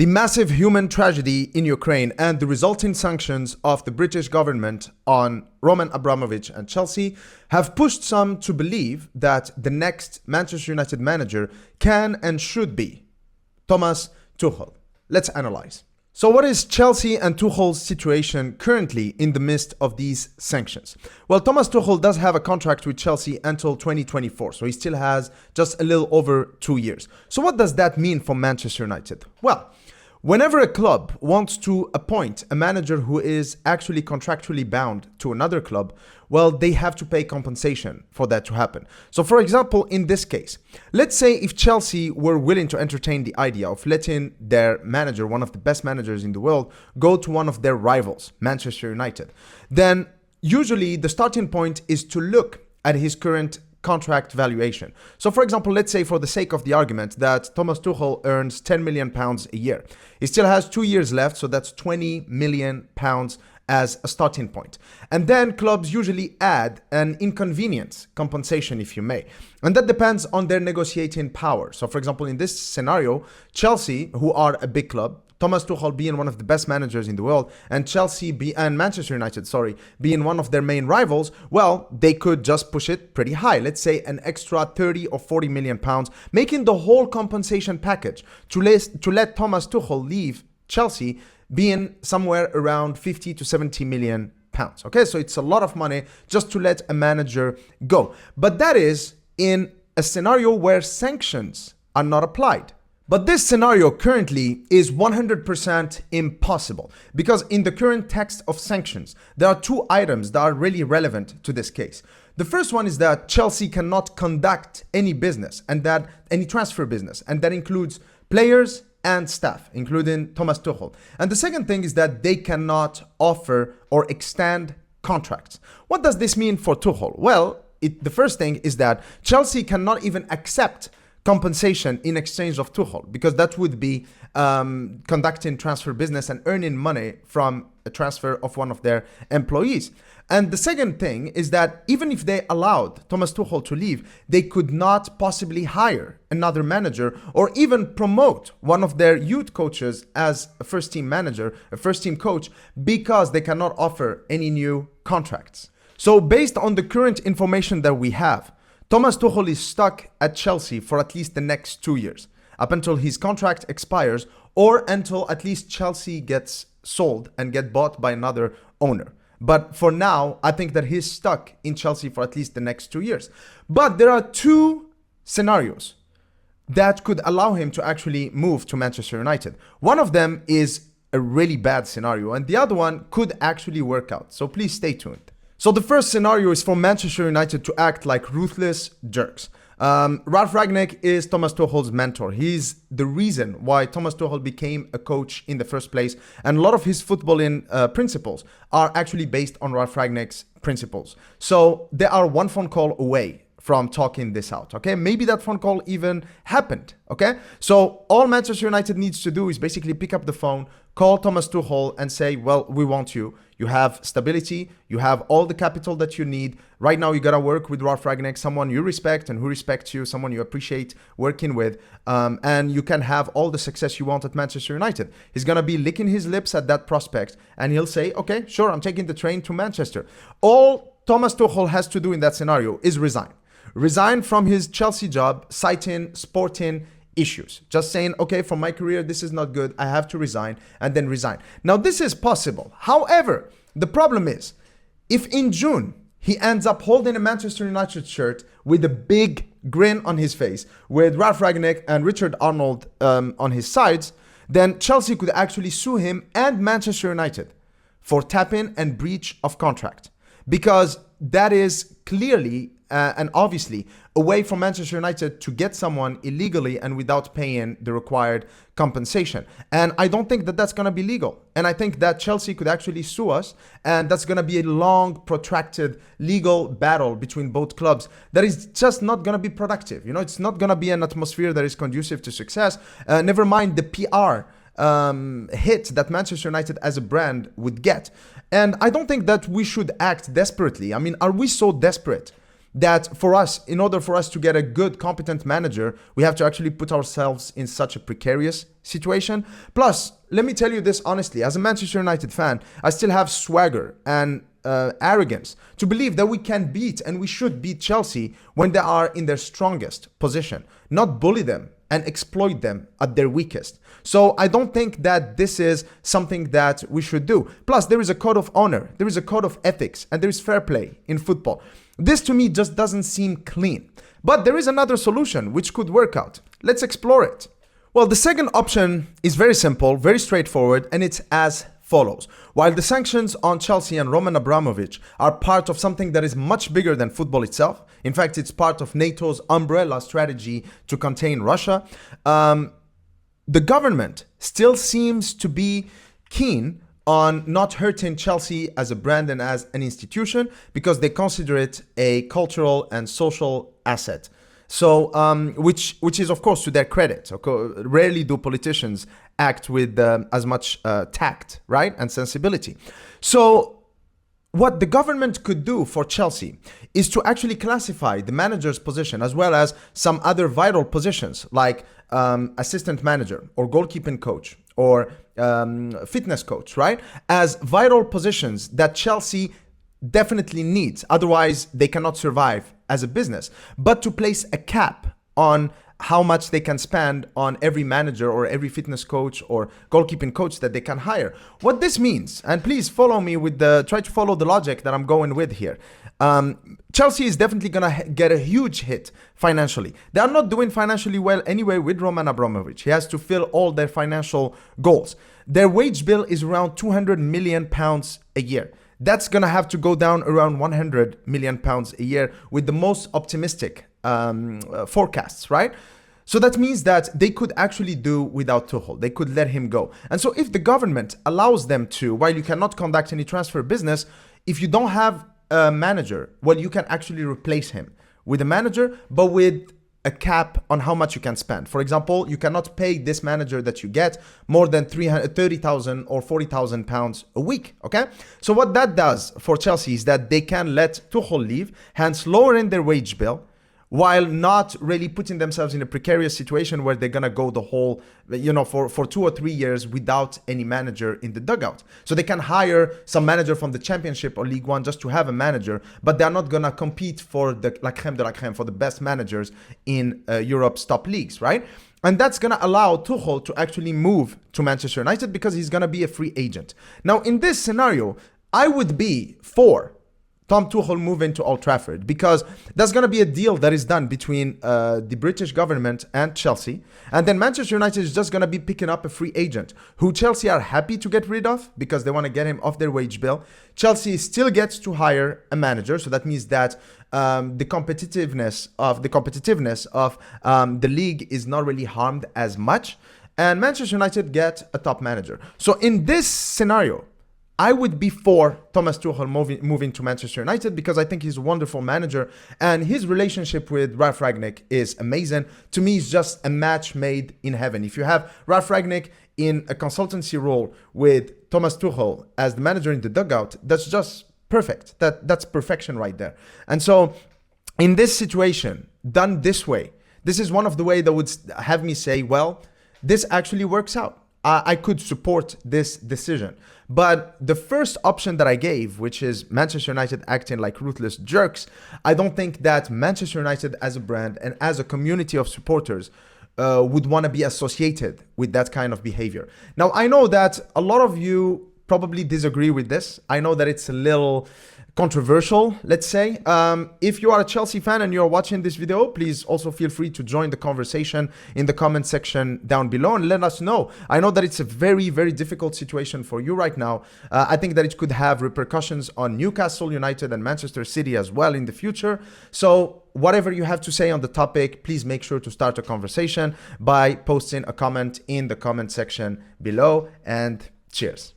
The massive human tragedy in Ukraine and the resulting sanctions of the British government on Roman Abramovich and Chelsea have pushed some to believe that the next Manchester United manager can and should be Thomas Tuchel. Let's analyze. So what is Chelsea and Tuchel's situation currently in the midst of these sanctions? Well, Thomas Tuchel does have a contract with Chelsea until 2024, so he still has just a little over 2 years. So what does that mean for Manchester United? Well, whenever a club wants to appoint a manager who is actually contractually bound to another club, well, they have to pay compensation for that to happen. So for example, in this case, let's say if Chelsea were willing to entertain the idea of letting their manager, one of the best managers in the world, go to one of their rivals, Manchester United, then usually the starting point is to look at his current contract valuation. So for example, let's say for the sake of the argument that Thomas Tuchel earns £10 million a year. He still has 2 years left, so that's £20 million as a starting point. And then clubs usually add an inconvenience compensation, if you may. And that depends on their negotiating power. So for example, in this scenario, Chelsea, who are a big club, Thomas Tuchel being one of the best managers in the world, and Manchester United, being one of their main rivals, well, they could just push it pretty high. Let's say an extra 30 or 40 million pounds, making the whole compensation package to let Thomas Tuchel leave Chelsea being somewhere around 50 to 70 million pounds. Okay, so it's a lot of money just to let a manager go. But that is in a scenario where sanctions are not applied. But this scenario currently is 100% impossible because in the current text of sanctions, there are two items that are really relevant to this case. The first one is that Chelsea cannot conduct any business and that any transfer business, and that includes players and staff, including Thomas Tuchel. And the second thing is that they cannot offer or extend contracts. What does this mean for Tuchel? Well, the first thing is that Chelsea cannot even accept compensation in exchange of Tuchel, because that would be conducting transfer business and earning money from a transfer of one of their employees. And the second thing is that even if they allowed Thomas Tuchel to leave, they could not possibly hire another manager or even promote one of their youth coaches as a first team manager, a first team coach, because they cannot offer any new contracts. So based on the current information that we have, Thomas Tuchel is stuck at Chelsea for at least the next 2 years, up until his contract expires or until at least Chelsea gets sold and get bought by another owner. But for now, I think that he's stuck in Chelsea for at least the next 2 years. But there are two scenarios that could allow him to actually move to Manchester United. One of them is a really bad scenario, and the other one could actually work out. So please stay tuned. So the first scenario is for Manchester United to act like ruthless jerks. Ralf Rangnick is Thomas Tuchel's mentor. He's the reason why Thomas Tuchel became a coach in the first place. And a lot of his footballing principles are actually based on Ralf Rangnick's principles. So they are one phone call away from talking this out, okay? Maybe that phone call even happened, okay? So all Manchester United needs to do is basically pick up the phone, call Thomas Tuchel and say, well, we want you. You have stability. You have all the capital that you need. Right now, you got to work with Ralf Rangnick, someone you respect and who respects you, someone you appreciate working with. And you can have all the success you want at Manchester United. He's going to be licking his lips at that prospect. And he'll say, okay, sure, I'm taking the train to Manchester. All Thomas Tuchel has to do in that scenario is resign. Resign from his Chelsea job, citing sporting issues. Just saying, okay, for my career, this is not good. I have to resign, and then resign. Now, this is possible. However, the problem is, if in June he ends up holding a Manchester United shirt with a big grin on his face, with Ralf Rangnick and Richard Arnold on his sides, then Chelsea could actually sue him and Manchester United for tapping and breach of contract, because that is clearly and obviously a way for Manchester United to get someone illegally and without paying the required compensation. And I don't think that that's going to be legal. And I think that Chelsea could actually sue us, and that's going to be a long, protracted legal battle between both clubs that is just not going to be productive. You know, it's not going to be an atmosphere that is conducive to success. Never mind the PR hit that Manchester United as a brand would get. And I don't think that we should act desperately. I mean, are we so desperate that for us, in order for us to get a good, competent manager, we have to actually put ourselves in such a precarious situation. Plus, let me tell you this honestly, as a Manchester United fan, I still have swagger and arrogance to believe that we can beat and we should beat Chelsea when they are in their strongest position, not bully them and exploit them at their weakest. So I don't think that this is something that we should do. Plus, there is a code of honor, there is a code of ethics, and there is fair play in football. This to me just doesn't seem clean. But there is another solution which could work out. Let's explore it. Well, the second option is very simple, very straightforward, and it's as follows. While the sanctions on Chelsea and Roman Abramovich are part of something that is much bigger than football itself, in fact, it's part of NATO's umbrella strategy to contain Russia, the government still seems to be keen on not hurting Chelsea as a brand and as an institution because they consider it a cultural and social asset. So, which is of course to their credit. Okay? Rarely do politicians act with as much tact, right, and sensibility. So, what the government could do for Chelsea is to actually classify the manager's position as well as some other vital positions like assistant manager or goalkeeping coach or fitness coach, right, as vital positions that Chelsea definitely needs. Otherwise, they cannot survive as a business. But to place a cap on how much they can spend on every manager or every fitness coach or goalkeeping coach that they can hire. What this means, and please follow me with try to follow the logic that I'm going with here. Chelsea is definitely going to get a huge hit financially. They are not doing financially well anyway with Roman Abramovich. He has to fill all their financial goals. Their wage bill is around £200 million a year. That's going to have to go down around £100 million a year with the most optimistic forecasts, right? So that means that they could actually do without Tuchel. They could let him go. And so if the government allows them to, while you cannot conduct any transfer business, if you don't have a manager, well, you can actually replace him with a manager, but with a cap on how much you can spend. For example, you cannot pay this manager that you get more than 30,000 or 40,000 pounds a week, okay? So what that does for Chelsea is that they can let Tuchel leave, hence lowering their wage bill, while not really putting themselves in a precarious situation where they're going to go the whole, for 2 or 3 years without any manager in the dugout. So they can hire some manager from the Championship or League One just to have a manager, but they're not going to compete for the la crème de la crème, for the best managers in Europe's top leagues, right? And that's going to allow Tuchel to actually move to Manchester United because he's going to be a free agent. Now, in this scenario, I would be for Tom Tuchel moving to Old Trafford because that's going to be a deal that is done between the British government and Chelsea. And then Manchester United is just going to be picking up a free agent who Chelsea are happy to get rid of because they want to get him off their wage bill. Chelsea still gets to hire a manager. So that means that the competitiveness of the league is not really harmed as much. And Manchester United get a top manager. So in this scenario, I would be for Thomas Tuchel moving to Manchester United because I think he's a wonderful manager and his relationship with Ralf Rangnick is amazing. To me, it's just a match made in heaven. If you have Ralf Rangnick in a consultancy role with Thomas Tuchel as the manager in the dugout, that's just perfect. That's perfection right there. And so in this situation, done this way, this is one of the ways that would have me say, well, this actually works out. I could support this decision. But the first option that I gave, which is Manchester United acting like ruthless jerks, I don't think that Manchester United as a brand and as a community of supporters would want to be associated with that kind of behavior. Now, I know that a lot of you probably disagree with this. I know that it's a little controversial, let's say. If you are a Chelsea fan and you're watching this video, please also feel free to join the conversation in the comment section down below and let us know. I know that it's a very, very difficult situation for you right now. I think that it could have repercussions on Newcastle United and Manchester City as well in the future. So whatever you have to say on the topic, please make sure to start a conversation by posting a comment in the comment section below, and cheers.